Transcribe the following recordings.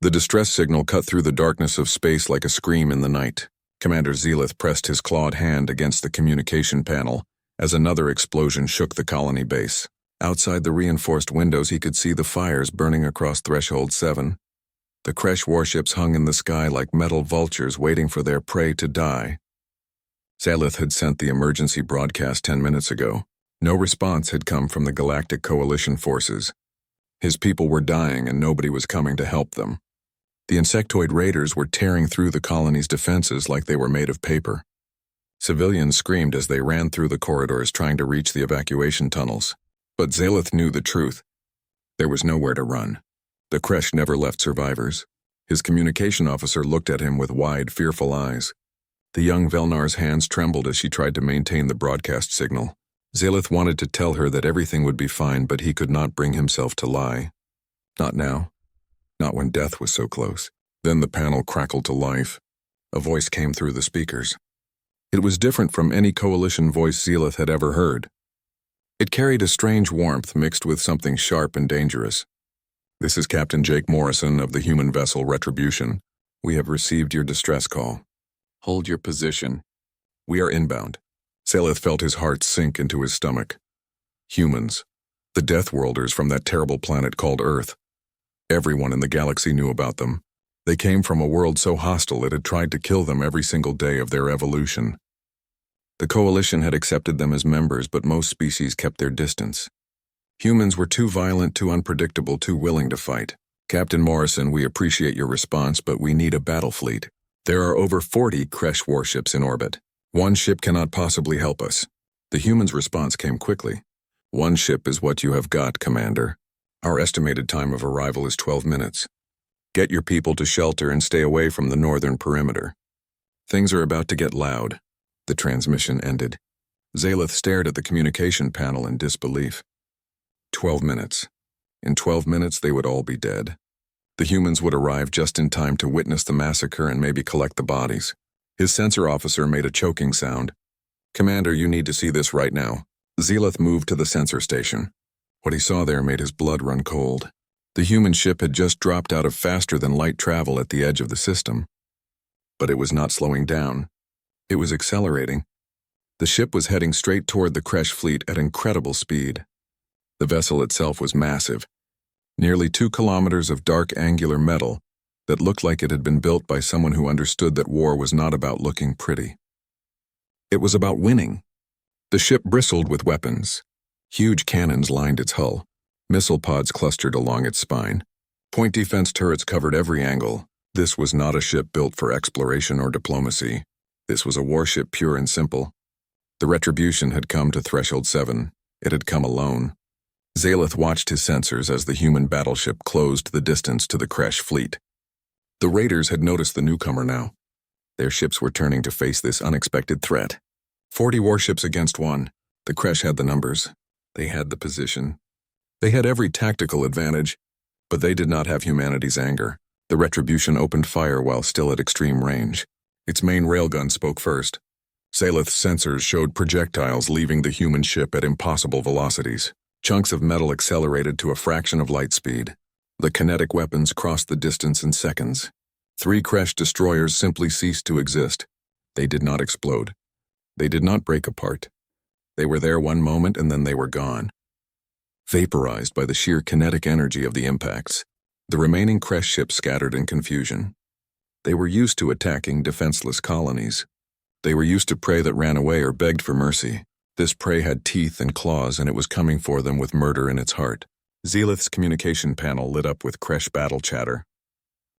The distress signal cut through the darkness of space like a scream in the night. Commander Zelith pressed his clawed hand against the communication panel as another explosion shook the colony base. Outside the reinforced windows he could see the fires burning across Threshold 7. The Kresh warships hung in the sky like metal vultures waiting for their prey to die. Zelith had sent the emergency broadcast 10 minutes ago. No response had come from the Galactic Coalition forces. His people were dying and nobody was coming to help them. The insectoid raiders were tearing through the colony's defenses like they were made of paper. Civilians screamed as they ran through the corridors trying to reach the evacuation tunnels. But Zelith knew the truth. There was nowhere to run. The Kresh never left survivors. His communication officer looked at him with wide, fearful eyes. The young Velnar's hands trembled as she tried to maintain the broadcast signal. Zelith wanted to tell her that everything would be fine, but he could not bring himself to lie. Not now. Not when death was so close. Then the panel crackled to life. A voice came through the speakers. It was different from any coalition voice Zelith had ever heard. It carried a strange warmth mixed with something sharp and dangerous. "This is Captain Jake Morrison of the human vessel Retribution. We have received your distress call. Hold your position. We are inbound." Zelith felt his heart sink into his stomach. Humans. The Deathworlders from that terrible planet called Earth. Everyone in the galaxy knew about them. They came from a world so hostile it had tried to kill them every single day of their evolution. The Coalition had accepted them as members, but most species kept their distance. Humans were too violent, too unpredictable, too willing to fight. "Captain Morrison, we appreciate your response, but we need a battle fleet. There are over 40 Kresh warships in orbit. One ship cannot possibly help us." The humans' response came quickly. "One ship is what you have got, Commander. Our estimated time of arrival is 12 minutes. Get your people to shelter and stay away from the northern perimeter." Things are about to get loud. The transmission ended. Zelith stared at the communication panel in disbelief. 12 minutes. In 12 minutes they would all be dead. The humans would arrive just in time to witness the massacre and maybe collect the bodies. His sensor officer made a choking sound. "Commander, you need to see this right now." Zelith moved to the sensor station. What he saw there made his blood run cold. The human ship had just dropped out of faster-than-light travel at the edge of the system. But it was not slowing down. It was accelerating. The ship was heading straight toward the Kresh fleet at incredible speed. The vessel itself was massive. Nearly 2 kilometers of dark angular metal that looked like it had been built by someone who understood that war was not about looking pretty. It was about winning. The ship bristled with weapons. Huge cannons lined its hull. Missile pods clustered along its spine. Point defense turrets covered every angle. This was not a ship built for exploration or diplomacy. This was a warship pure and simple. The Retribution had come to Threshold 7. It had come alone. Zelith watched his sensors as the human battleship closed the distance to the Kresh fleet. The raiders had noticed the newcomer now. Their ships were turning to face this unexpected threat. 40 warships against 1. The Kresh had the numbers. They had the position. They had every tactical advantage, but they did not have humanity's anger. The Retribution opened fire while still at extreme range. Its main railgun spoke first. Zelith's sensors showed projectiles leaving the human ship at impossible velocities. Chunks of metal accelerated to a fraction of light speed. The kinetic weapons crossed the distance in seconds. 3 Kresh destroyers simply ceased to exist. They did not explode. They did not break apart. They were there one moment and then they were gone. Vaporized by the sheer kinetic energy of the impacts, the remaining Kresh ships scattered in confusion. They were used to attacking defenseless colonies. They were used to prey that ran away or begged for mercy. This prey had teeth and claws, and it was coming for them with murder in its heart. Zelith's communication panel lit up with Kresh battle chatter.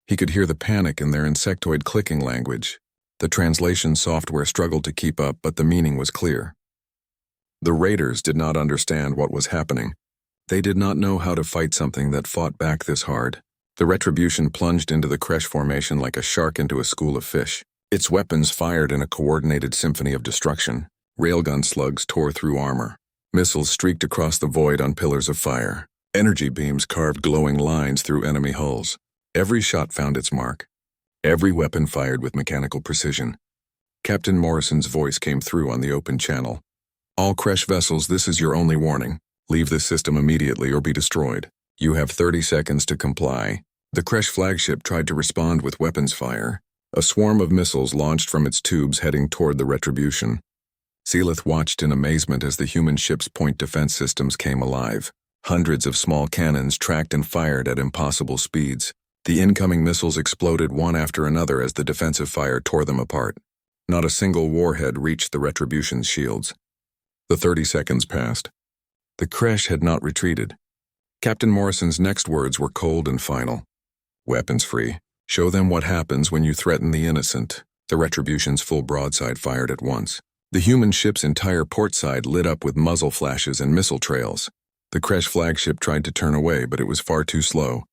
He could hear the panic in their insectoid clicking language. The translation software struggled to keep up, but the meaning was clear. The raiders did not understand what was happening. They did not know how to fight something that fought back this hard. The Retribution plunged into the Kresh formation like a shark into a school of fish. Its weapons fired in a coordinated symphony of destruction. Railgun slugs tore through armor. Missiles streaked across the void on pillars of fire. Energy beams carved glowing lines through enemy hulls. Every shot found its mark. Every weapon fired with mechanical precision. Captain Morrison's voice came through on the open channel. "All Kresh vessels, this is your only warning. Leave this system immediately or be destroyed. You have 30 seconds to comply. The Kresh flagship tried to respond with weapons fire, a swarm of missiles launched from its tubes heading toward the Retribution. Zealith watched in amazement as the human ship's point defense systems came alive. Hundreds of small cannons tracked and fired at impossible speeds. The incoming missiles exploded one after another as the defensive fire tore them apart. Not a single warhead reached the Retribution's shields. The 30 seconds passed. The Kresh had not retreated. Captain Morrison's next words were cold and final. Weapons free. Show them what happens when you threaten the innocent. The Retribution's full broadside fired at once. The human ship's entire port side lit up with muzzle flashes and missile trails. The Kresh flagship tried to turn away, but it was far too slow.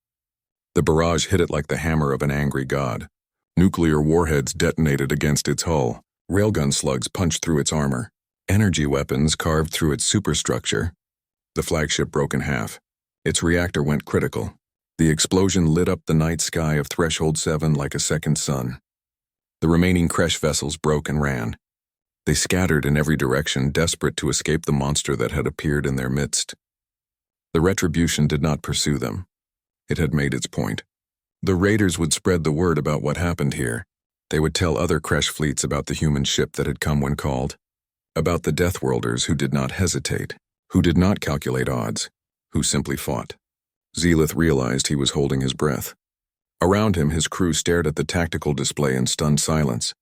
The barrage hit it like the hammer of an angry god. Nuclear warheads detonated against its hull. Railgun slugs punched through its armor. Energy weapons carved through its superstructure. The flagship broke in half. Its reactor went critical. The explosion lit up the night sky of Threshold 7 like a second sun. The remaining Kresh vessels broke and ran. They scattered in every direction, desperate to escape the monster that had appeared in their midst. The Retribution did not pursue them. It had made its point. The raiders would spread the word about what happened here. They would tell other Kresh fleets about the human ship that had come when called, about the Deathworlders who did not hesitate, who did not calculate odds, who simply fought. Zealith realized he was holding his breath. Around him, his crew stared at the tactical display in stunned silence.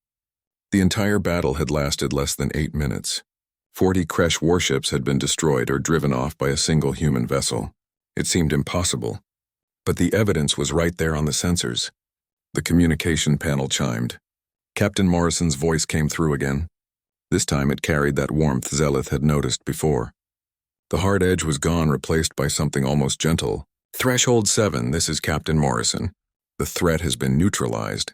The entire battle had lasted less than 8 minutes. 40 Kresh warships had been destroyed or driven off by a single human vessel. It seemed impossible. But the evidence was right there on the sensors. The communication panel chimed. Captain Morrison's voice came through again. This time it carried that warmth Zealith had noticed before. The hard edge was gone, replaced by something almost gentle. Threshold 7, this is Captain Morrison. The threat has been neutralized.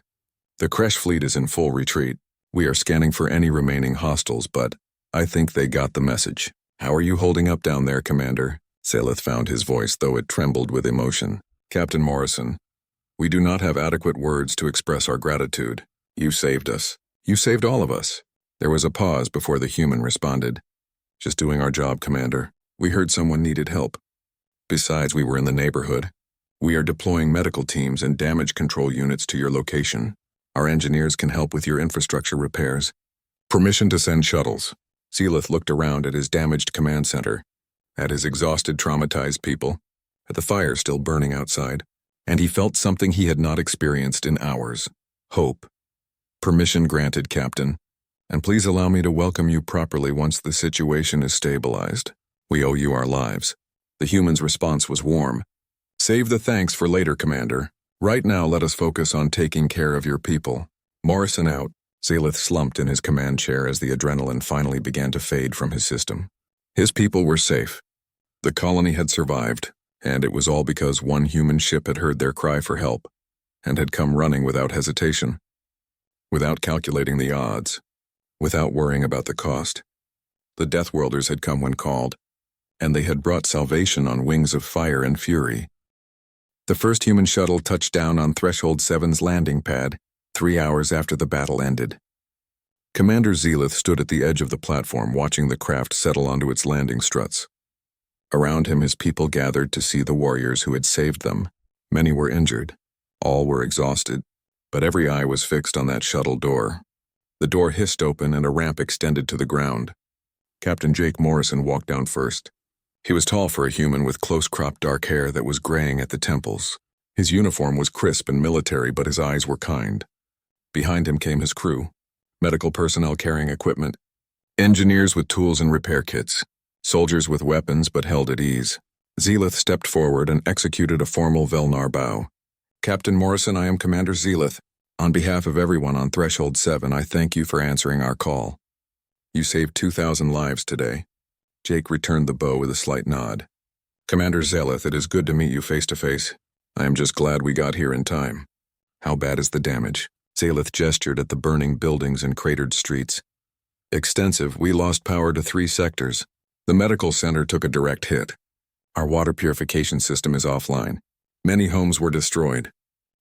The Kresh fleet is in full retreat. We are scanning for any remaining hostiles, but I think they got the message. How are you holding up down there, Commander? Zealith found his voice, though it trembled with emotion. Captain Morrison, we do not have adequate words to express our gratitude. You saved us. You saved all of us. There was a pause before the human responded. Just doing our job, Commander. We heard someone needed help. Besides, we were in the neighborhood. We are deploying medical teams and damage control units to your location. Our engineers can help with your infrastructure repairs. Permission to send shuttles. Zealith looked around at his damaged command center, at his exhausted, traumatized people, at the fire still burning outside, and he felt something he had not experienced in hours. Hope. Permission granted, Captain. And please allow me to welcome you properly once the situation is stabilized. We owe you our lives. The human's response was warm. Save the thanks for later, Commander. Right now, let us focus on taking care of your people. Morrison out. Zealith slumped in his command chair as the adrenaline finally began to fade from his system. His people were safe. The colony had survived, and it was all because one human ship had heard their cry for help, and had come running without hesitation, without calculating the odds, without worrying about the cost. The Deathworlders had come when called, and they had brought salvation on wings of fire and fury. The first human shuttle touched down on Threshold 7's landing pad, 3 hours after the battle ended. Commander Zealith stood at the edge of the platform watching the craft settle onto its landing struts. Around him, his people gathered to see the warriors who had saved them. Many were injured. All were exhausted, but every eye was fixed on that shuttle door. The door hissed open and a ramp extended to the ground. Captain Jake Morrison walked down first. He was tall for a human with close-cropped dark hair that was graying at the temples. His uniform was crisp and military, but his eyes were kind. Behind him came his crew, medical personnel carrying equipment, engineers with tools and repair kits, soldiers with weapons but held at ease. Zealith stepped forward and executed a formal Velnar bow. Captain Morrison, I am Commander Zealith. On behalf of everyone on Threshold 7, I thank you for answering our call. You saved 2,000 lives today. Jake returned the bow with a slight nod. Commander Zealith, it is good to meet you face to face. I am just glad we got here in time. How bad is the damage? Zealith gestured at the burning buildings and cratered streets. Extensive. We lost power to 3 sectors. The medical center took a direct hit. Our water purification system is offline. Many homes were destroyed.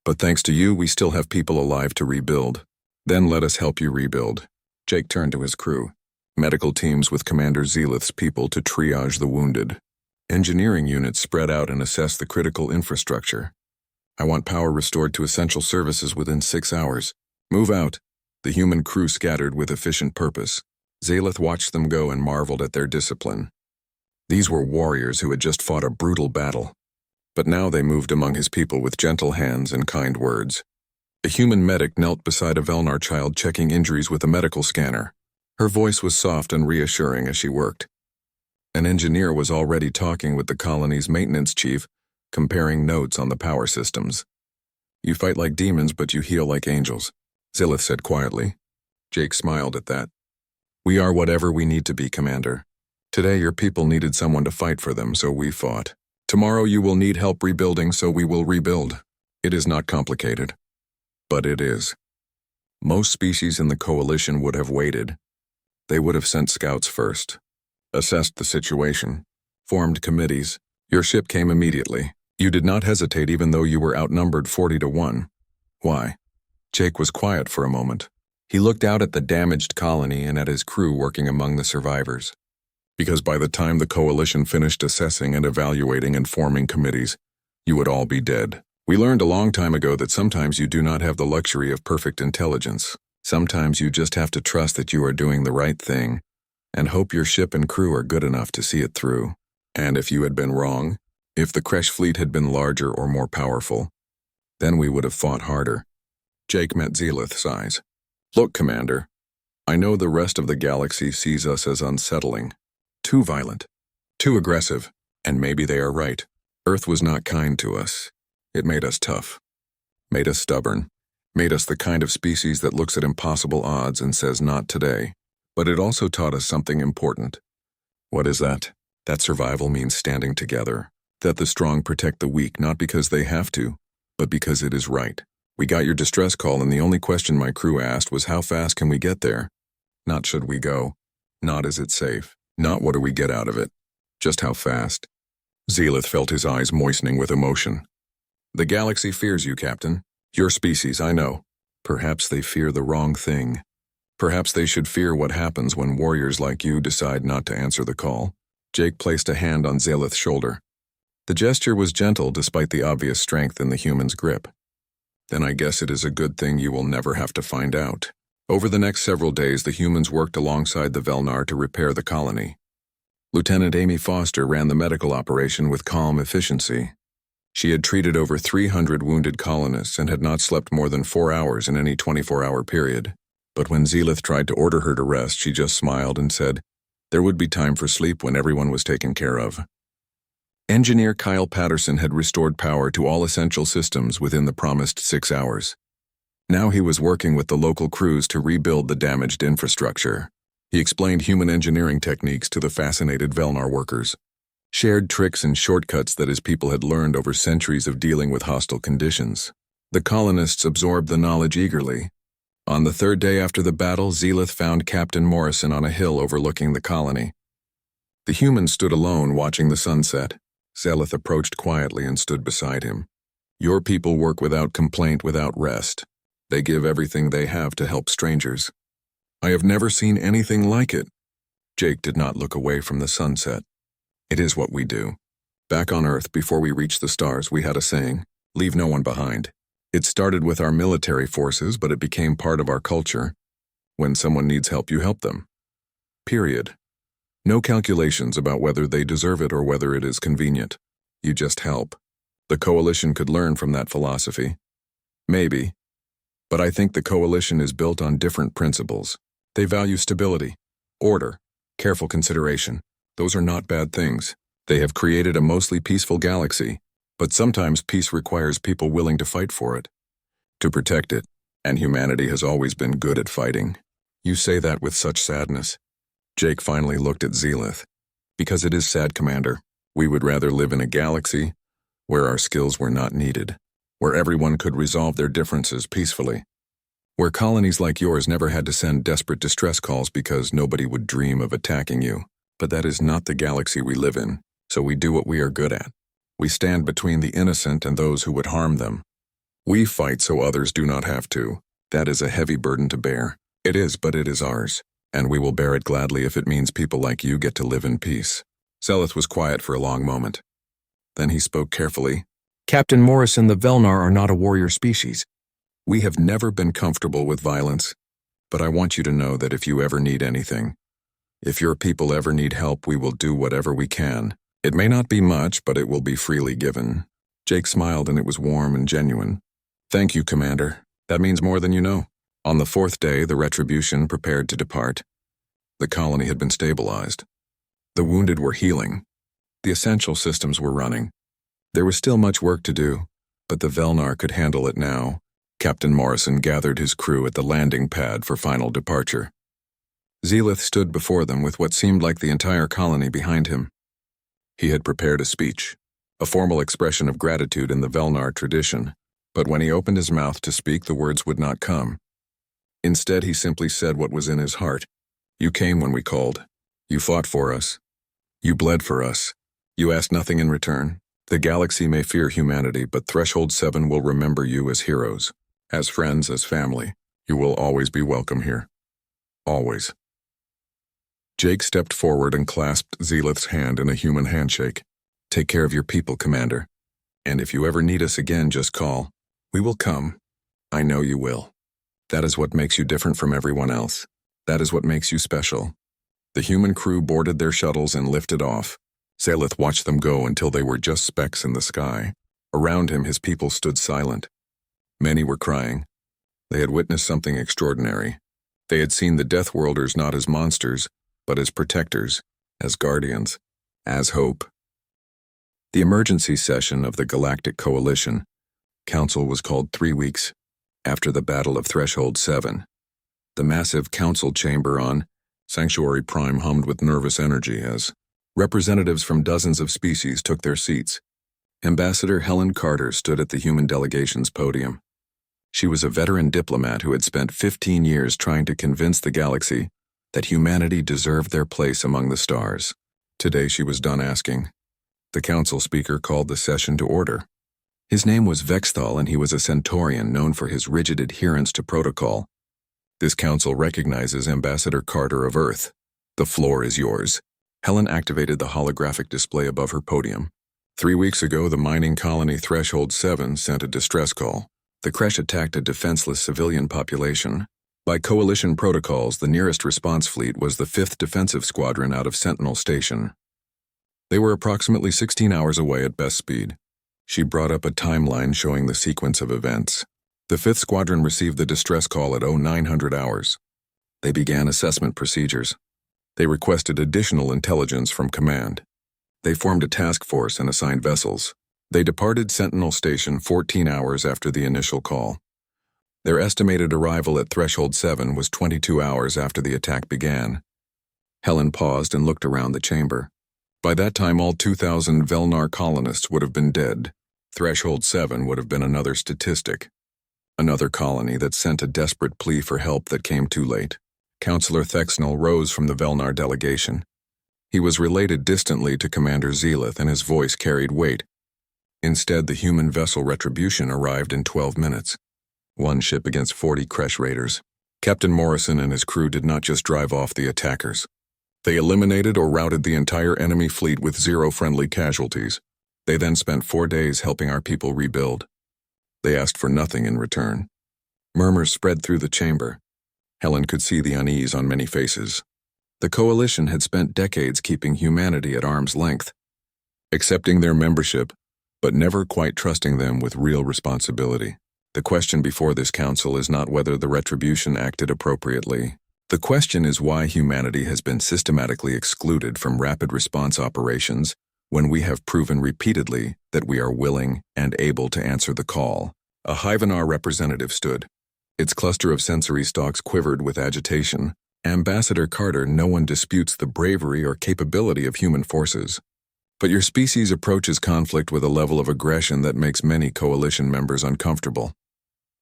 But thanks to you, we still have people alive to rebuild. Then let us help you rebuild. Jake turned to his crew. Medical teams with Commander Zealith's people to triage the wounded. Engineering units spread out and assess the critical infrastructure. I want power restored to essential services within 6 hours. Move out. The human crew scattered with efficient purpose. Zalith watched them go and marveled at their discipline. These were warriors who had just fought a brutal battle. But now they moved among his people with gentle hands and kind words. A human medic knelt beside a Velnar child checking injuries with a medical scanner. Her voice was soft and reassuring as she worked. An engineer was already talking with the colony's maintenance chief, comparing notes on the power systems. You fight like demons, but you heal like angels, Zilith said quietly. Jake smiled at that. We are whatever we need to be, Commander. Today your people needed someone to fight for them, so we fought. Tomorrow you will need help rebuilding, so we will rebuild. It is not complicated. But it is. Most species in the Coalition would have waited. They would have sent scouts first, assessed the situation, formed committees. Your ship came immediately. You did not hesitate even though you were outnumbered 40-1. Why? Jake was quiet for a moment. He looked out at the damaged colony and at his crew working among the survivors. Because by the time the Coalition finished assessing and evaluating and forming committees, you would all be dead. We learned a long time ago that sometimes you do not have the luxury of perfect intelligence. Sometimes you just have to trust that you are doing the right thing and hope your ship and crew are good enough to see it through. And if you had been wrong, if the Kresh fleet had been larger or more powerful, then we would have fought harder. Jake met Zelith's eyes. Look, Commander, I know the rest of the galaxy sees us as unsettling, too violent, too aggressive, and maybe they are right. Earth was not kind to us. It made us tough, made us stubborn, made us the kind of species that looks at impossible odds and says not today. But it also taught us something important. What is that? That survival means standing together, that the strong protect the weak not because they have to, but because it is right. We got your distress call and the only question my crew asked was how fast can we get there? Not should we go, not is it safe, not what do we get out of it, just how fast. Zelith felt his eyes moistening with emotion. The galaxy fears you, Captain. Your species, I know. Perhaps they fear the wrong thing. Perhaps they should fear what happens when warriors like you decide not to answer the call. Jake placed a hand on Zelith's shoulder. The gesture was gentle despite the obvious strength in the human's grip. Then I guess it is a good thing you will never have to find out. Over the next several days, the humans worked alongside the Velnar to repair the colony. Lieutenant Amy Foster ran the medical operation with calm efficiency. She had treated over 300 wounded colonists and had not slept more than 4 hours in any 24-hour period. But when Zelith tried to order her to rest, she just smiled and said there would be time for sleep when everyone was taken care of. Engineer Kyle Patterson had restored power to all essential systems within the promised 6 hours. Now he was working with the local crews to rebuild the damaged infrastructure. He explained human engineering techniques to the fascinated Velnar workers, shared tricks and shortcuts that his people had learned over centuries of dealing with hostile conditions. The colonists absorbed the knowledge eagerly. On the third day after the battle, Zelith found Captain Morrison on a hill overlooking the colony. The human stood alone watching the sunset. Zelith approached quietly and stood beside him. Your people work without complaint, without rest. They give everything they have to help strangers. I have never seen anything like it. Jake did not look away from the sunset. It is what we do. Back on Earth, before we reached the stars, we had a saying, leave no one behind. It started with our military forces, but it became part of our culture. When someone needs help, you help them. Period. No calculations about whether they deserve it or whether it is convenient. You just help. The Coalition could learn from that philosophy. Maybe. But I think the Coalition is built on different principles. They value stability, order, careful consideration. Those are not bad things. They have created a mostly peaceful galaxy, but sometimes peace requires people willing to fight for it, to protect it, and humanity has always been good at fighting. You say that with such sadness. Jake finally looked at Zelith. Because it is sad, Commander. We would rather live in a galaxy where our skills were not needed, where everyone could resolve their differences peacefully, where colonies like yours never had to send desperate distress calls because nobody would dream of attacking you. But that is not the galaxy we live in, so we do what we are good at. We stand between the innocent and those who would harm them. We fight so others do not have to. That is a heavy burden to bear. It is, but it is ours, and we will bear it gladly if it means people like you get to live in peace. Zelith was quiet for a long moment. Then he spoke carefully. Captain Morrison, the Velnar are not a warrior species. We have never been comfortable with violence, but I want you to know that if you ever need anything, if your people ever need help, we will do whatever we can. It may not be much, but it will be freely given." Jake smiled, and it was warm and genuine. "Thank you, Commander. That means more than you know." On the fourth day, the Retribution prepared to depart. The colony had been stabilized. The wounded were healing. The essential systems were running. There was still much work to do, but the Velnar could handle it now. Captain Morrison gathered his crew at the landing pad for final departure. Zealith stood before them with what seemed like the entire colony behind him. He had prepared a speech, a formal expression of gratitude in the Velnar tradition, but when he opened his mouth to speak, the words would not come. Instead, he simply said what was in his heart. "You came when we called. You fought for us. You bled for us. You asked nothing in return. The galaxy may fear humanity, but Threshold 7 will remember you as heroes, as friends, as family. You will always be welcome here. Always." Jake stepped forward and clasped Zealith's hand in a human handshake. "Take care of your people, Commander. And if you ever need us again, just call. We will come. I know you will. That is what makes you different from everyone else. That is what makes you special." The human crew boarded their shuttles and lifted off. Zealith watched them go until they were just specks in the sky. Around him, his people stood silent. Many were crying. They had witnessed something extraordinary. They had seen the Deathworlders not as monsters, but as protectors, as guardians, as hope. The emergency session of the Galactic Coalition Council was called 3 weeks after the Battle of Threshold 7. The massive council chamber on Sanctuary Prime hummed with nervous energy as representatives from dozens of species took their seats. Ambassador Helen Carter stood at the human delegation's podium. She was a veteran diplomat who had spent 15 years trying to convince the galaxy that humanity deserved their place among the stars. Today she was done asking. The council speaker called the session to order. His name was Vexthal, and he was a Centaurian known for his rigid adherence to protocol. "This council recognizes Ambassador Carter of Earth. The floor is yours." Helen activated the holographic display above her podium. 3 weeks ago, the mining colony Threshold 7 sent a distress call. The crash attacked a defenseless civilian population. By Coalition protocols, the nearest response fleet was the 5th Defensive Squadron out of Sentinel Station. They were approximately 16 hours away at best speed. She brought up a timeline showing the sequence of events. The 5th Squadron received the distress call at 0900 hours. They began assessment procedures. They requested additional intelligence from Command. They formed a task force and assigned vessels. They departed Sentinel Station 14 hours after the initial call. Their estimated arrival at Threshold 7 was 22 hours after the attack began. Helen paused and looked around the chamber. By that time, all 2,000 Velnar colonists would have been dead. Threshold 7 would have been another statistic. Another colony that sent a desperate plea for help that came too late. Councillor Thexnell rose from the Velnar delegation. He was related distantly to Commander Zealith, and his voice carried weight. Instead, the human vessel Retribution arrived in 12 minutes. 1 ship against 40 Kresh raiders. Captain Morrison and his crew did not just drive off the attackers. They eliminated or routed the entire enemy fleet with 0 friendly casualties. They then spent 4 days helping our people rebuild. They asked for nothing in return. Murmurs spread through the chamber. Helen could see the unease on many faces. The Coalition had spent decades keeping humanity at arm's length, accepting their membership, but never quite trusting them with real responsibility. The question before this council is not whether the Retribution acted appropriately. The question is why humanity has been systematically excluded from rapid response operations when we have proven repeatedly that we are willing and able to answer the call. A Hyvenar representative stood. Its cluster of sensory stalks quivered with agitation. "Ambassador Carter, no one disputes the bravery or capability of human forces. But your species approaches conflict with a level of aggression that makes many Coalition members uncomfortable."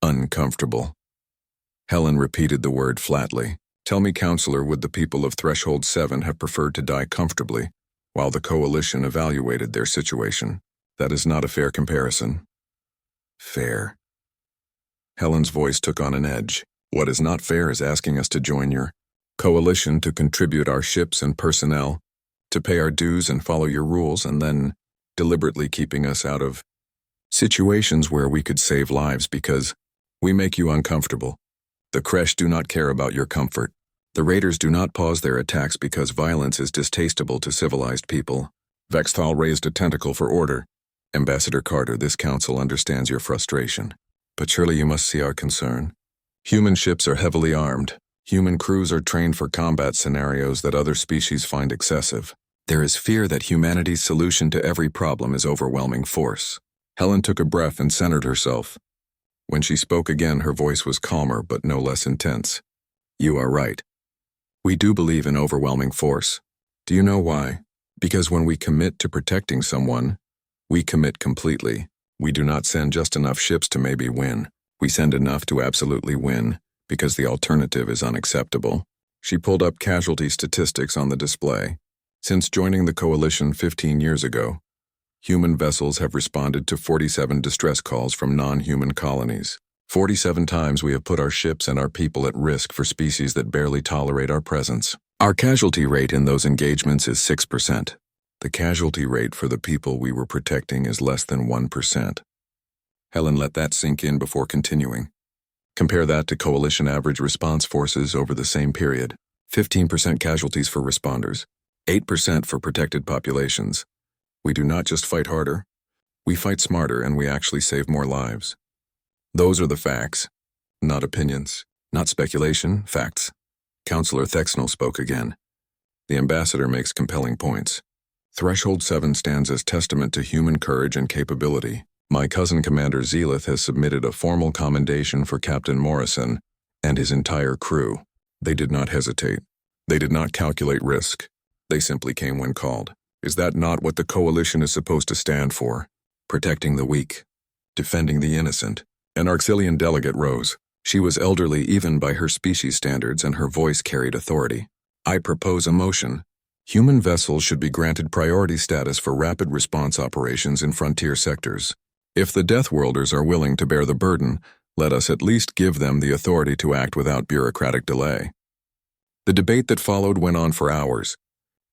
Uncomfortable. Helen repeated the word flatly. "Tell me, Counselor, would the people of Threshold 7 have preferred to die comfortably while the Coalition evaluated their situation? That is not a fair comparison." Fair. Helen's voice took on an edge. "What is not fair is asking us to join your Coalition, to contribute our ships and personnel, to pay our dues and follow your rules, and then deliberately keeping us out of Situations where we could save lives because we make you uncomfortable. The Kresh do not care about your comfort. The Raiders do not pause their attacks because violence is distasteful to civilized people. Vexthal raised a tentacle for order. Ambassador Carter, this council understands your frustration. But surely you must see our concern. Human ships are heavily armed. Human crews are trained for combat scenarios that other species find excessive. There is fear that humanity's solution to every problem is overwhelming force. Helen took a breath and centered herself. When she spoke again, her voice was calmer but no less intense. You are right. We do believe in overwhelming force. Do you know why? Because when we commit to protecting someone, we commit completely. We do not send just enough ships to maybe win. We send enough to absolutely win, because the alternative is unacceptable. She pulled up casualty statistics on the display. Since joining the coalition 15 years ago, human vessels have responded to 47 distress calls from non-human colonies. 47 times we have put our ships and our people at risk for species that barely tolerate our presence. Our casualty rate in those engagements is 6%. The casualty rate for the people we were protecting is less than 1%. Helen let that sink in before continuing. Compare that to coalition average response forces over the same period. 15% casualties for responders, 8% for protected populations. We do not just fight harder, we fight smarter, and we actually save more lives. Those are the facts, not opinions, not speculation, facts. Counselor Thexnell spoke again. The ambassador makes compelling points. Threshold 7 stands as testament to human courage and capability. My cousin Commander Zealith has submitted a formal commendation for Captain Morrison and his entire crew. They did not hesitate. They did not calculate risk. They simply came when called. Is that not what the coalition is supposed to stand for? Protecting the weak, defending the innocent. An Arxilian delegate rose. She was elderly even by her species standards, and her voice carried authority. I propose a motion. Human vessels should be granted priority status for rapid response operations in frontier sectors. If the Deathworlders are willing to bear the burden, let us at least give them the authority to act without bureaucratic delay. The debate that followed went on for hours.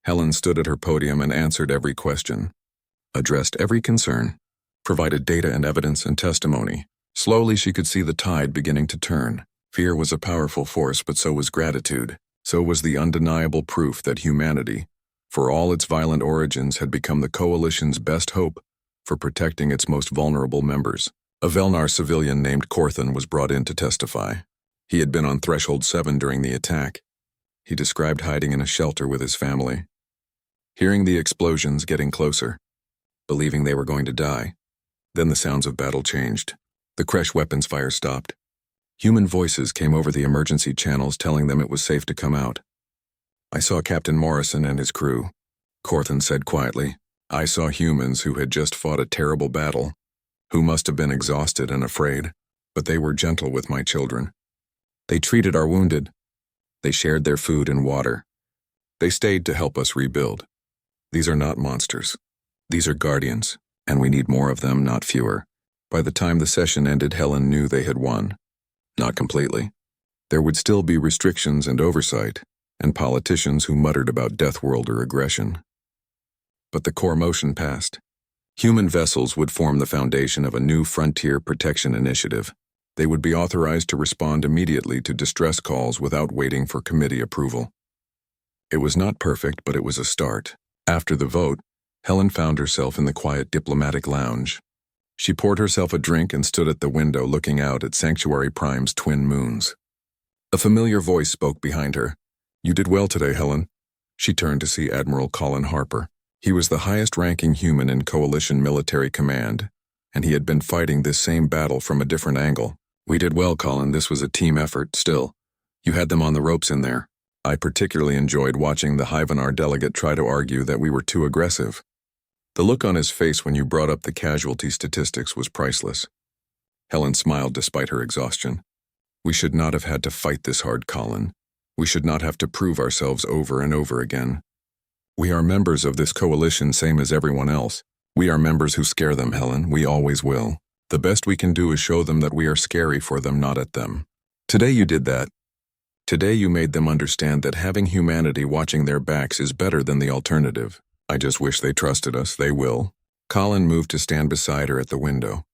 Helen stood at her podium and answered every question, addressed every concern, provided data and evidence and testimony. Slowly she could see the tide beginning to turn. Fear was a powerful force, but so was gratitude. So was the undeniable proof that humanity, for all its violent origins, had become the coalition's best hope for protecting its most vulnerable members. A Velnar civilian named Corthan was brought in to testify. He had been on Threshold 7 during the attack. He described hiding in a shelter with his family, hearing the explosions getting closer, believing they were going to die. Then the sounds of battle changed. The Kresh weapons fire stopped. Human voices came over the emergency channels telling them it was safe to come out. I saw Captain Morrison and his crew, Corthan said quietly. I saw humans who had just fought a terrible battle, who must have been exhausted and afraid, but they were gentle with my children. They treated our wounded. They shared their food and water. They stayed to help us rebuild. These are not monsters. These are guardians, and we need more of them, not fewer. By the time the session ended, Helen knew they had won. Not completely. There would still be restrictions and oversight, and politicians who muttered about Deathworlder aggression. But the core motion passed. Human vessels would form the foundation of a new frontier protection initiative. They would be authorized to respond immediately to distress calls without waiting for committee approval. It was not perfect, but it was a start. After the vote, Helen found herself in the quiet diplomatic lounge. She poured herself a drink and stood at the window looking out at Sanctuary Prime's twin moons. A familiar voice spoke behind her. You did well today, Helen. She turned to see Admiral Colin Harper. He was the highest-ranking human in Coalition Military Command, and he had been fighting this same battle from a different angle. We did well, Colin. This was a team effort, still. You had them on the ropes in there. I particularly enjoyed watching the Hyvenar delegate try to argue that we were too aggressive. The look on his face when you brought up the casualty statistics was priceless. Helen smiled despite her exhaustion. We should not have had to fight this hard, Colin. We should not have to prove ourselves over and over again. We are members of this coalition, same as everyone else. We are members who scare them, Helen. We always will. The best we can do is show them that we are scary for them, not at them. Today you did that. Today you made them understand that having humanity watching their backs is better than the alternative. I just wish they trusted us. They will. Colin moved to stand beside her at the window.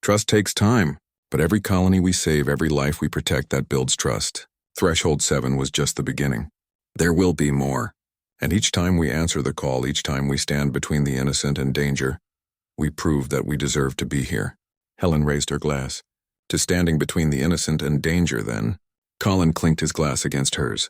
Trust takes time, but every colony we save, every life we protect, that builds trust. Threshold 7 was just the beginning. There will be more. And each time we answer the call, each time we stand between the innocent and danger, we prove that we deserve to be here. Helen raised her glass. To standing between the innocent and danger, then. Colin clinked his glass against hers.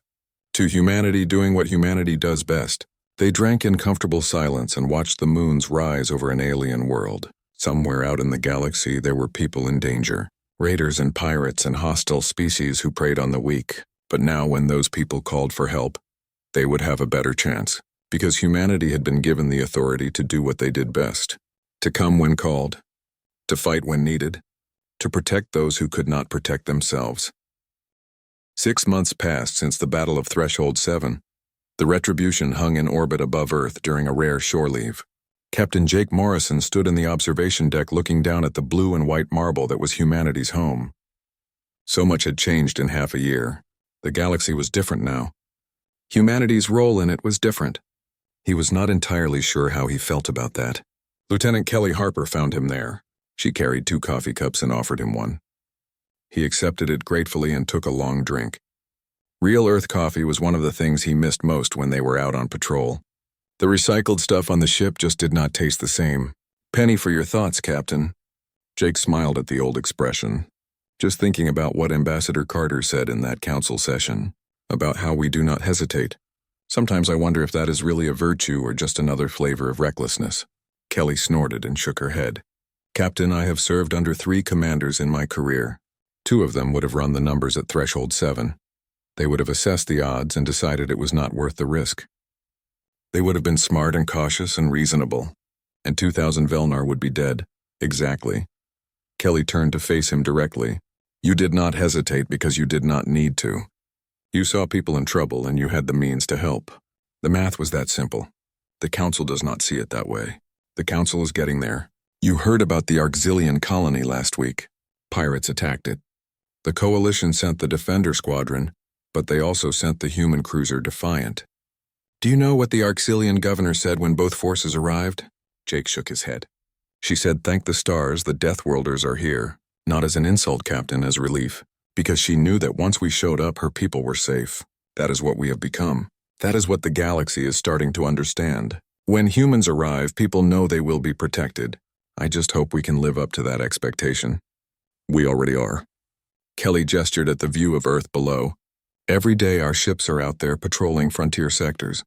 To humanity doing what humanity does best. They drank in comfortable silence and watched the moons rise over an alien world. Somewhere out in the galaxy there were people in danger. Raiders and pirates and hostile species who preyed on the weak. But now when those people called for help, they would have a better chance. Because humanity had been given the authority to do what they did best. To come when called. To fight when needed. To protect those who could not protect themselves. 6 months passed since the Battle of Threshold 7. The Retribution hung in orbit above Earth during a rare shore leave. Captain Jake Morrison stood in the observation deck looking down at the blue and white marble that was humanity's home. So much had changed in half a year. The galaxy was different now. Humanity's role in it was different. He was not entirely sure how he felt about that. Lieutenant Kelly Harper found him there. She carried 2 coffee cups and offered him one. He accepted it gratefully and took a long drink. Real Earth coffee was one of the things he missed most when they were out on patrol. The recycled stuff on the ship just did not taste the same. Penny for your thoughts, Captain. Jake smiled at the old expression. Just thinking about what Ambassador Carter said in that council session, about how we do not hesitate. Sometimes I wonder if that is really a virtue or just another flavor of recklessness. Kelly snorted and shook her head. Captain, I have served under 3 commanders in my career. 2 of them would have run the numbers at Threshold 7. They would have assessed the odds and decided it was not worth the risk. They would have been smart and cautious and reasonable. And 2,000 Velnar would be dead. Exactly. Kelly turned to face him directly. You did not hesitate because you did not need to. You saw people in trouble and you had the means to help. The math was that simple. The Council does not see it that way. The Council is getting there. You heard about the Arxillian colony last week. Pirates attacked it. The Coalition sent the Defender Squadron, but they also sent the human cruiser Defiant. Do you know what the Arxillian governor said when both forces arrived? Jake shook his head. She said, thank the stars, the Deathworlders are here. Not as an insult, Captain, as relief. Because she knew that once we showed up, her people were safe. That is what we have become. That is what the galaxy is starting to understand. When humans arrive, people know they will be protected. I just hope we can live up to that expectation. We already are. Kelly gestured at the view of Earth below. Every day our ships are out there patrolling frontier sectors,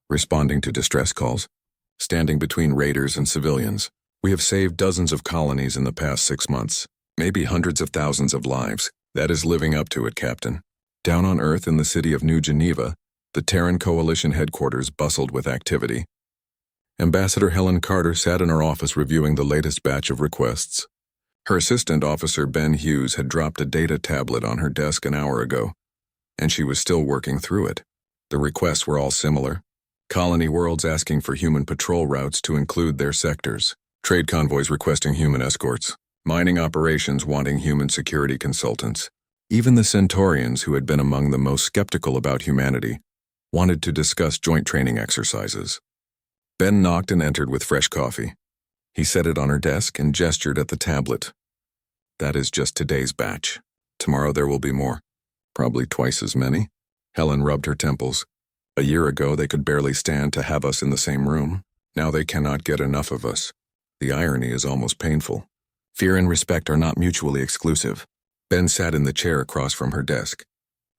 responding to distress calls, standing between raiders and civilians. We have saved dozens of colonies in the past 6 months, maybe hundreds of thousands of lives. That is living up to it, Captain. Down on Earth in the city of New Geneva, the Terran Coalition headquarters bustled with activity. Ambassador Helen Carter sat in her office reviewing the latest batch of requests. Her assistant officer Ben Hughes had dropped a data tablet on her desk an hour ago, and she was still working through it. The requests were all similar. Colony worlds asking for human patrol routes to include their sectors. Trade convoys requesting human escorts. Mining operations wanting human security consultants. Even the Centaurians, who had been among the most skeptical about humanity, wanted to discuss joint training exercises. Ben knocked and entered with fresh coffee. He set it on her desk and gestured at the tablet. That is just today's batch. Tomorrow there will be more. Probably twice as many. Helen rubbed her temples. A year ago they could barely stand to have us in the same room. Now they cannot get enough of us. The irony is almost painful. Fear and respect are not mutually exclusive. Ben sat in the chair across from her desk.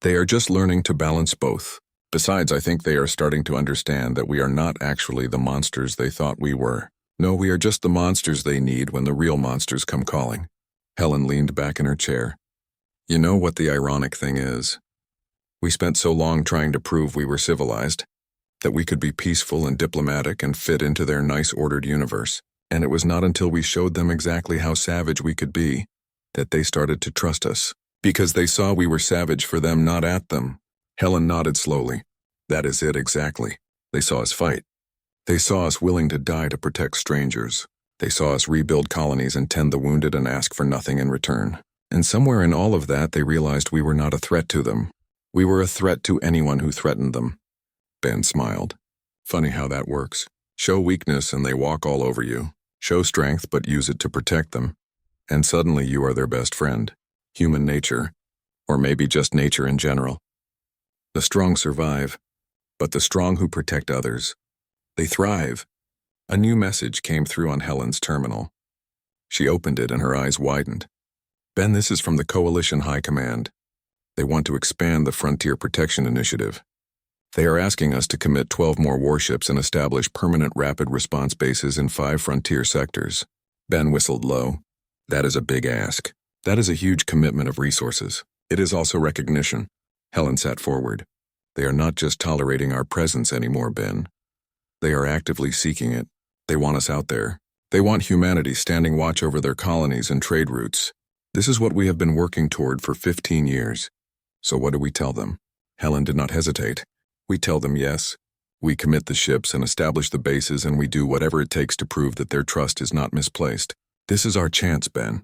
They are just learning to balance both. Besides, I think they are starting to understand that we are not actually the monsters they thought we were. No, we are just the monsters they need when the real monsters come calling. Helen leaned back in her chair. You know what the ironic thing is? We spent so long trying to prove we were civilized, that we could be peaceful and diplomatic and fit into their nice ordered universe. And it was not until we showed them exactly how savage we could be that they started to trust us, because they saw we were savage for them, not at them. Helen nodded slowly. That is it exactly. They saw us fight. They saw us willing to die to protect strangers. They saw us rebuild colonies and tend the wounded and ask for nothing in return. And somewhere in all of that, they realized we were not a threat to them. We were a threat to anyone who threatened them. Ben smiled. Funny how that works. Show weakness and they walk all over you. Show strength but use it to protect them. and suddenly you are their best friend. Human nature, or maybe just nature in general. The strong survive, but the strong who protect others, they thrive. A new message came through on Helen's terminal. She opened it and her eyes widened. Ben, this is from the Coalition High Command. They want to expand the Frontier Protection Initiative. They are asking us to commit 12 more warships and establish permanent rapid response bases in 5 frontier sectors. Ben whistled low. That is a big ask. That is a huge commitment of resources. It is also recognition. Helen sat forward. They are not just tolerating our presence anymore, Ben. They are actively seeking it. They want us out there. They want humanity standing watch over their colonies and trade routes. This is what we have been working toward for 15 years. So what do we tell them? Helen did not hesitate. We tell them yes. We commit the ships and establish the bases, and we do whatever it takes to prove that their trust is not misplaced. This is our chance, Ben.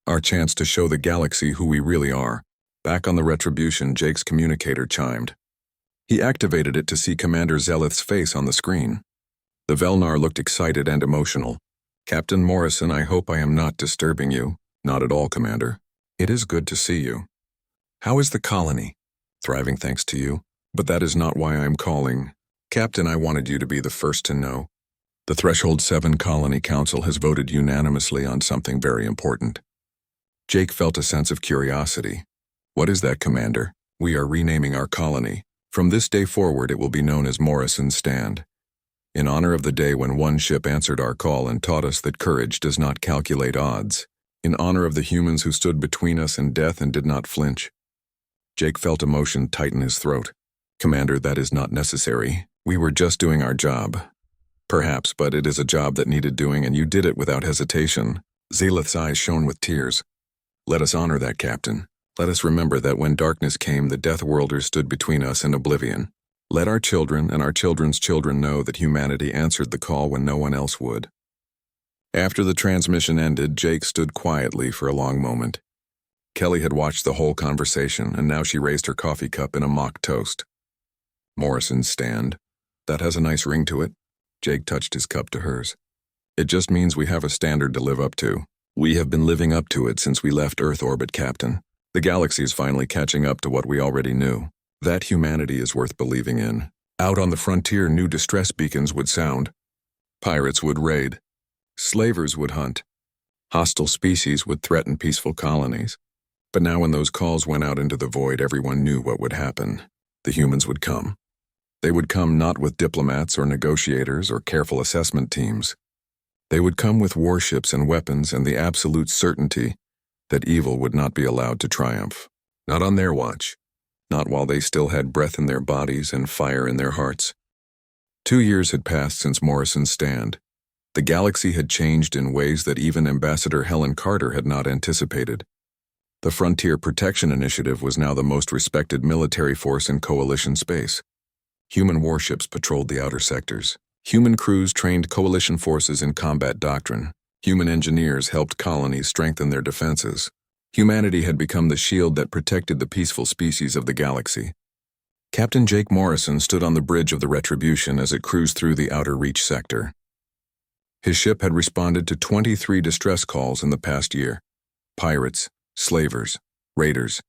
Our chance to show the galaxy who we really are. Back on the Retribution, Jake's communicator chimed. He activated it to see Commander Zeleth's face on the screen. The Velnar looked excited and emotional. Captain Morrison, I hope I am not disturbing you. Not at all, Commander. It is good to see you. How is the colony? Thriving thanks to you. But that is not why I am calling. Captain, I wanted you to be the first to know. The Threshold 7 Colony Council has voted unanimously on something very important. Jake felt a sense of curiosity. What is that, Commander? We are renaming our colony. From this day forward, it will be known as Morrison's Stand. In honor of the day when one ship answered our call and taught us that courage does not calculate odds. In honor of the humans who stood between us and death and did not flinch. Jake felt emotion tighten his throat. Commander, that is not necessary. We were just doing our job. Perhaps, but it is a job that needed doing, and you did it without hesitation. Zeleth's eyes shone with tears. Let us honor that, Captain. Let us remember that when darkness came, the Deathworlders stood between us and oblivion. Let our children and our children's children know that humanity answered the call when no one else would. After the transmission ended, Jake stood quietly for a long moment. Kelly had watched the whole conversation, and now she raised her coffee cup in a mock toast. Morrison's Stand. That has a nice ring to it. Jake touched his cup to hers. It just means we have a standard to live up to. We have been living up to it since we left Earth orbit, Captain. The galaxy is finally catching up to what we already knew. That humanity is worth believing in. Out on the frontier, new distress beacons would sound. Pirates would raid. Slavers would hunt. Hostile species would threaten peaceful colonies. But now when those calls went out into the void, everyone knew what would happen. The humans would come. They would come not with diplomats or negotiators or careful assessment teams. They would come with warships and weapons and the absolute certainty that evil would not be allowed to triumph. Not on their watch. Not while they still had breath in their bodies and fire in their hearts. 2 years had passed since Morrison's Stand. The galaxy had changed in ways that even Ambassador Helen Carter had not anticipated. The Frontier Protection Initiative was now the most respected military force in Coalition space. Human warships patrolled the outer sectors. Human crews trained Coalition forces in combat doctrine. Human engineers helped colonies strengthen their defenses. Humanity had become the shield that protected the peaceful species of the galaxy. Captain Jake Morrison stood on the bridge of the Retribution as it cruised through the Outer Reach sector. His ship had responded to 23 distress calls in the past year. Pirates, slavers, raiders.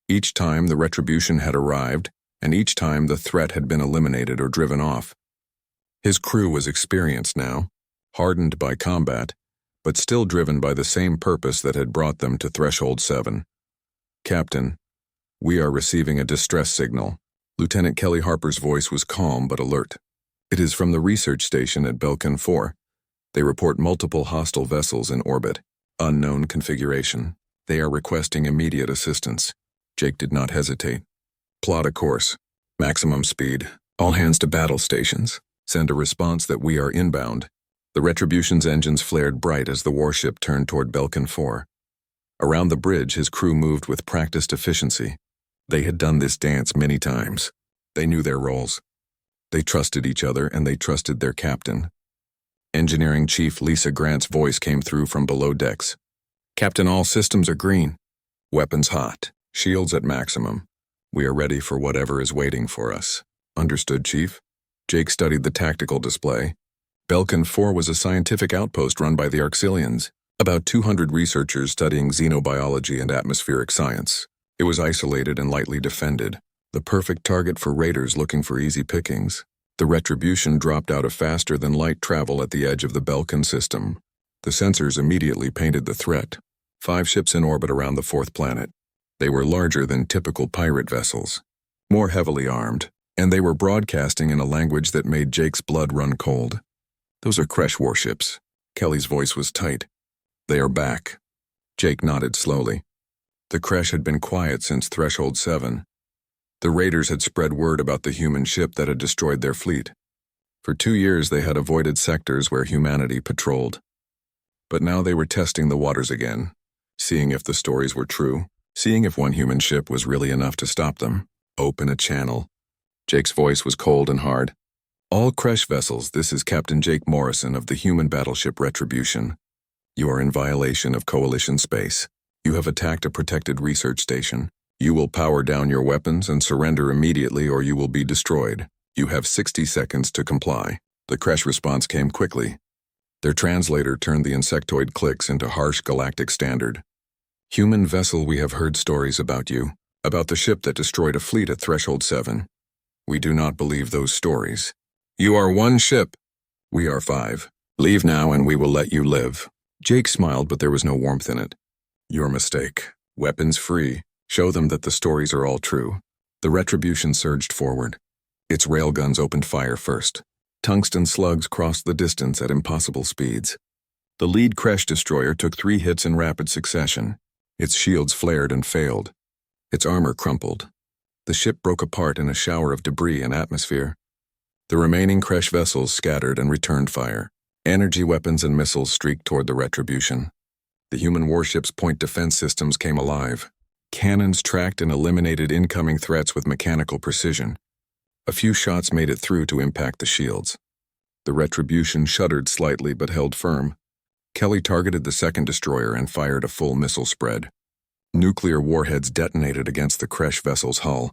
Each time the Retribution had arrived, and each time the threat had been eliminated or driven off. His crew was experienced now, hardened by combat, but still driven by the same purpose that had brought them to Threshold 7. Captain, we are receiving a distress signal. Lieutenant Kelly Harper's voice was calm but alert. It is from the research station at Belkin 4. They report multiple hostile vessels in orbit. Unknown configuration. They are requesting immediate assistance. Jake did not hesitate. Plot a course. Maximum speed. All hands to battle stations. Send a response that we are inbound. The Retribution's engines flared bright as the warship turned toward Belkin 4. Around the bridge, his crew moved with practiced efficiency. They had done this dance many times. They knew their roles. They trusted each other, and they trusted their captain. Engineering Chief Lisa Grant's voice came through from below decks. Captain, all systems are green. Weapons hot. Shields at maximum. We are ready for whatever is waiting for us. Understood, Chief? Jake studied the tactical display. Belkin 4 was a scientific outpost run by the Arxilians. About 200 researchers studying xenobiology and atmospheric science. It was isolated and lightly defended, the perfect target for raiders looking for easy pickings. The retribution dropped out of faster-than-light travel at the edge of the Belkin system. The sensors immediately painted the threat. 5 ships in orbit around the 4th planet. They were larger than typical pirate vessels, more heavily armed, and they were broadcasting in a language that made Jake's blood run cold. "Those are Kresh warships." Kelly's voice was tight. "They are back." Jake nodded slowly. The Kresh had been quiet since Threshold 7. The raiders had spread word about the human ship that had destroyed their fleet. For 2 years they had avoided sectors where humanity patrolled. But now they were testing the waters again, seeing if the stories were true, seeing if one human ship was really enough to stop them. "Open a channel." Jake's voice was cold and hard. "All Kresh vessels, this is Captain Jake Morrison of the human battleship Retribution. You are in violation of Coalition space. You have attacked a protected research station. You will power down your weapons and surrender immediately or you will be destroyed. You have 60 seconds to comply." The Kresh response came quickly. Their translator turned the insectoid clicks into harsh galactic standard. "Human vessel, we have heard stories about you, about the ship that destroyed a fleet at Threshold 7. We do not believe those stories. You are 1 ship. We are 5. Leave now and we will let you live." Jake smiled, but there was no warmth in it. "Your mistake. Weapons free. Show them that the stories are all true." The Retribution surged forward. Its railguns opened fire first. Tungsten slugs crossed the distance at impossible speeds. The lead Kresh destroyer took 3 hits in rapid succession. Its shields flared and failed. Its armor crumpled. The ship broke apart in a shower of debris and atmosphere. The remaining Kresh vessels scattered and returned fire. Energy weapons and missiles streaked toward the Retribution. The human warship's point defense systems came alive. Cannons tracked and eliminated incoming threats with mechanical precision. A few shots made it through to impact the shields. The Retribution shuddered slightly but held firm. Kelly targeted the second destroyer and fired a full missile spread. Nuclear warheads detonated against the Kresh vessel's hull.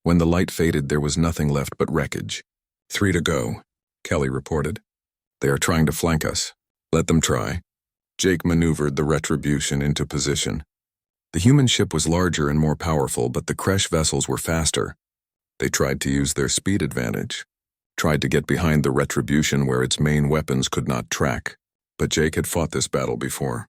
When the light faded, there was nothing left but wreckage. 3 to go, Kelly reported. "They are trying to flank us. Let them try." Jake maneuvered the Retribution into position. The human ship was larger and more powerful, but the Kresh vessels were faster. They tried to use their speed advantage, tried to get behind the Retribution where its main weapons could not track. But Jake had fought this battle before.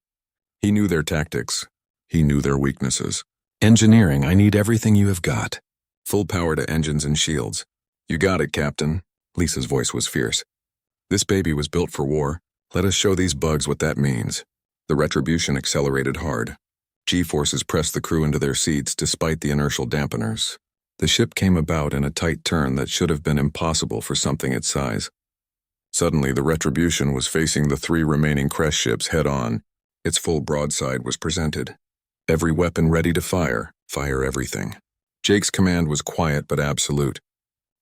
He knew their tactics. He knew their weaknesses. "Engineering, I need everything you have got. Full power to engines and shields." "You got it, Captain." Lisa's voice was fierce. "This baby was built for war. Let us show these bugs what that means." The Retribution accelerated hard. G-forces pressed the crew into their seats despite the inertial dampeners. The ship came about in a tight turn that should have been impossible for something its size. Suddenly, the Retribution was facing the 3 remaining Kresh ships head-on. Its full broadside was presented. Every weapon ready to fire. Fire everything. Jake's command was quiet but absolute.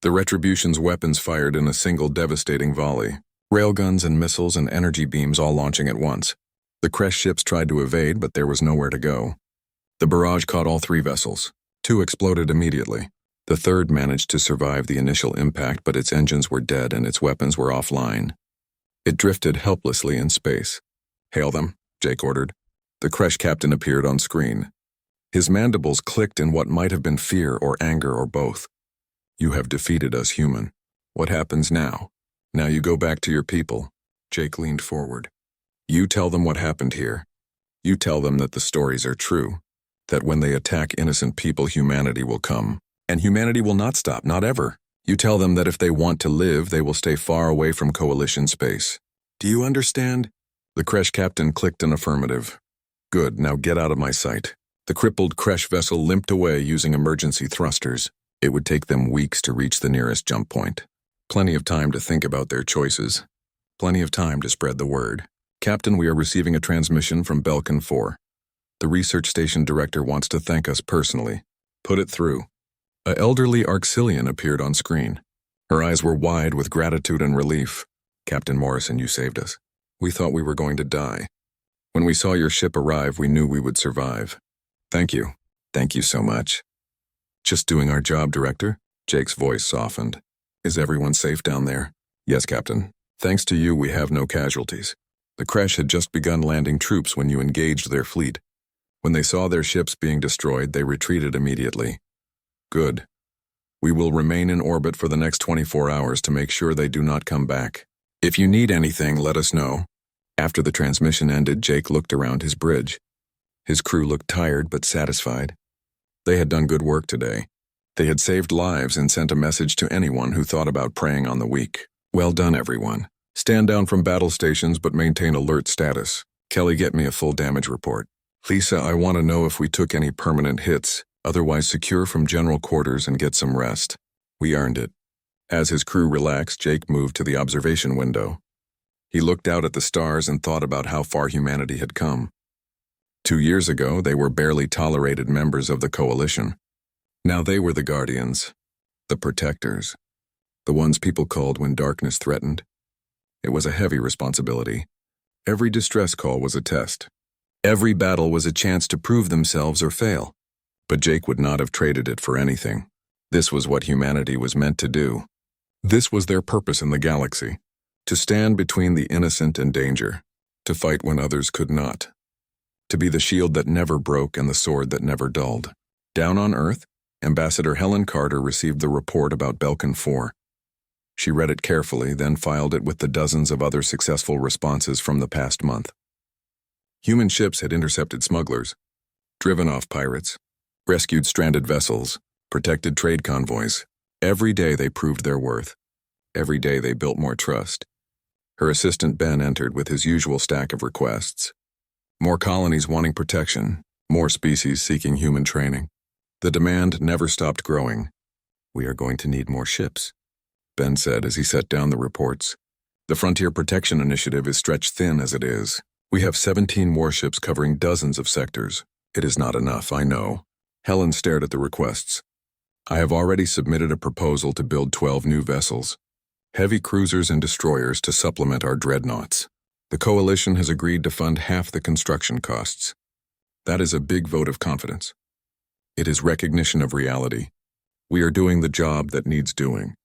The Retribution's weapons fired in a single devastating volley. Railguns and missiles and energy beams all launching at once. The Kresh ships tried to evade, but there was nowhere to go. The barrage caught all 3 vessels. 2 exploded immediately. The third managed to survive the initial impact, but its engines were dead and its weapons were offline. It drifted helplessly in space. "Hail them," Jake ordered. The Kresh captain appeared on screen. His mandibles clicked in what might have been fear or anger or both. "You have defeated us, human. What happens now? Now you go back to your people." Jake leaned forward. "You tell them what happened here. You tell them that the stories are true, that when they attack innocent people, humanity will come. And humanity will not stop, not ever. You tell them that if they want to live, they will stay far away from Coalition space. Do you understand?" The Kresh captain clicked an affirmative. "Good, now get out of my sight." The crippled Kresh vessel limped away using emergency thrusters. It would take them weeks to reach the nearest jump point. Plenty of time to think about their choices. Plenty of time to spread the word. "Captain, we are receiving a transmission from Belkin 4. The research station director wants to thank us personally." "Put it through." A elderly Arxillian appeared on screen. Her eyes were wide with gratitude and relief. "Captain Morrison, you saved us. We thought we were going to die. When we saw your ship arrive, we knew we would survive. Thank you. Thank you so much." "Just doing our job, Director." Jake's voice softened. "Is everyone safe down there?" "Yes, Captain. Thanks to you, we have no casualties." The Kresh had just begun landing troops when you engaged their fleet. When they saw their ships being destroyed, they retreated immediately. Good. We will remain in orbit for the next 24 hours to make sure they do not come back. If you need anything, let us know. After the transmission ended, Jake looked around his bridge. His crew looked tired but satisfied. They had done good work today. They had saved lives and sent a message to anyone who thought about preying on the weak. Well done, everyone. Stand down from battle stations but maintain alert status. Kelly, get me a full damage report. Lisa, I want to know if we took any permanent hits. Otherwise, secure from general quarters and get some rest. We earned it. As his crew relaxed, Jake moved to the observation window. He looked out at the stars and thought about how far humanity had come. 2 years ago, they were barely tolerated members of the Coalition. Now they were the Guardians, the Protectors, the ones people called when darkness threatened. It was a heavy responsibility. Every distress call was a test. Every battle was a chance to prove themselves or fail. But Jake would not have traded it for anything. This was what humanity was meant to do. This was their purpose in the galaxy, to stand between the innocent and danger, to fight when others could not, to be the shield that never broke and the sword that never dulled. Down on Earth, Ambassador Helen Carter received the report about Belkin 4. She read it carefully, then filed it with the dozens of other successful responses from the past month. Human ships had intercepted smugglers, driven off pirates, rescued stranded vessels, protected trade convoys. Every day they proved their worth. Every day they built more trust. Her assistant Ben entered with his usual stack of requests. More colonies wanting protection, more species seeking human training. The demand never stopped growing. We are going to need more ships, Ben said as he set down the reports. The Frontier Protection Initiative is stretched thin as it is. We have 17 warships covering dozens of sectors. It is not enough, I know. Helen stared at the requests. I have already submitted a proposal to build 12 new vessels, heavy cruisers and destroyers to supplement our dreadnoughts. The Coalition has agreed to fund half the construction costs. That is a big vote of confidence. It is recognition of reality. We are doing the job that needs doing.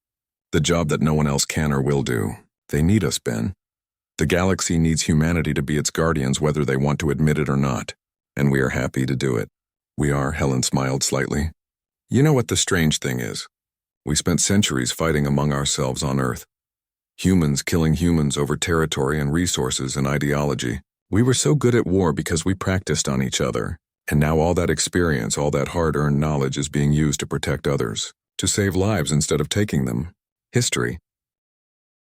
The job that no one else can or will do. They need us, Ben. The galaxy needs humanity to be its guardians whether they want to admit it or not, and we are happy to do it. We are, Helen smiled slightly. You know what the strange thing is? We spent centuries fighting among ourselves on Earth. Humans killing humans over territory and resources and ideology. We were so good at war because we practiced on each other. And now all that experience, all that hard-earned knowledge is being used to protect others, to save lives instead of taking them. History,